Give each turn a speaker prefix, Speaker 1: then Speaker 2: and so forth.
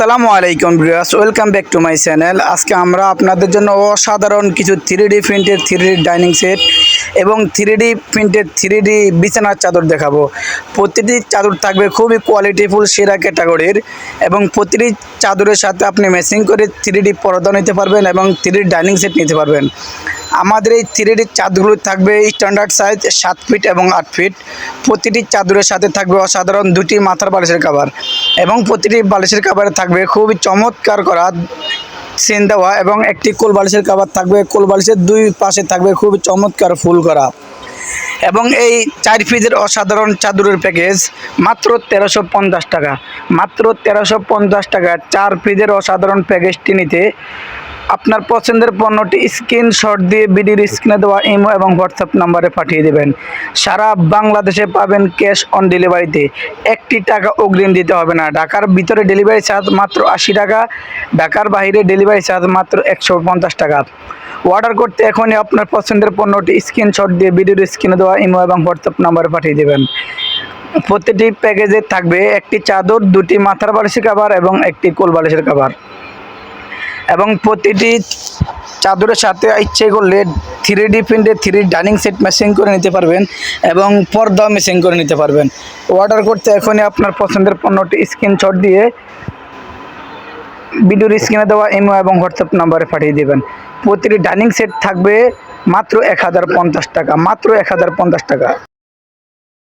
Speaker 1: আসসালামু আলাইকুম viewers, welcome back to my channel. আজকে আমরা আপনাদের জন্য অসাধারণ কিছু 3D প্রিন্টের 3D ডাইনিং সেট এবং 3D প্রিন্টের 3D বিছানার চাদর দেখাবো। প্রতিটি চাদর থাকবে খুবই কোয়ালিটিফুল সেরা ক্যাটাগরির এবং প্রতিটি চাদরের সাথে আপনি ম্যাচিং করে 3D পর্দা নিতে পারবেন এবং 3D ডাইনিং সেট নিতে পারবেন। আমাদের এই 3D চাদরগুলো থাকবে স্ট্যান্ডার্ড সাইজ 7 ফিট এবং 8 ফিট। প্রতিটি চাদরের সাথে থাকবে অসাধারণ দুটি মাথার বালিশের কভার এবং প্রতিটি বালিশের কভারে থাকবে খুবই চমৎকার করা চেন দেওয়া এবং একটি কোল বালিশের কভার থাকবে। কোল বালিশের দুই পাশে থাকবে খুবই চমৎকার ফুল করা এবং এই 4 পিসের অসাধারণ চাদরের প্যাকেজ মাত্র 1350 টাকা। মাত্র 1350 টাকা 4 পিসের অসাধারণ প্যাকেজটি নিতে আপনার পছন্দের পণ্যটি স্ক্রিনশট দিয়ে ভিডিওর স্ক্রিনে দেওয়া ইমো এবং হোয়াটসঅ্যাপ নাম্বারে পাঠিয়ে দেবেন। সারা বাংলাদেশে পাবেন ক্যাশ অন ডেলিভারিতে, 1 টাকা অগ্রিম দিতে হবে না। ঢাকার ভিতরে ডেলিভারি চার্জ মাত্র 80 টাকা, ঢাকার বাইরে ডেলিভারি চার্জ মাত্র 150 টাকা। অর্ডার করতে এখনই আপনার পছন্দের পণ্যটি স্ক্রিনশট দিয়ে ভিডিওর স্ক্রিনে দেওয়া ইমো এবং হোয়াটসঅ্যাপ নাম্বারে পাঠিয়ে দেবেন। প্রতিটি প্যাকেজে থাকবে একটি চাদর, দুটি মাথার বালিশের কভার এবং একটি কোল বালিশের কভার এবং প্রতিটি চাদরের সাথে ইচ্ছে করলে 3D প্রিন্টে 3D dining set matching করে নিতে পারবেন এবং পর্দা ম্যাচিং করে নিতে পারবেন। অর্ডার করতে এখনই আপনার পছন্দের পণ্যটি স্ক্রিনশট দিয়ে ভিডিওর স্ক্রিনে দেওয়া ইমো এবং হোয়াটসঅ্যাপ নাম্বারে পাঠিয়ে দেবেন। প্রতিটি ডাইনিং সেট থাকবে মাত্র 1050 টাকা, মাত্র 1050 টাকা।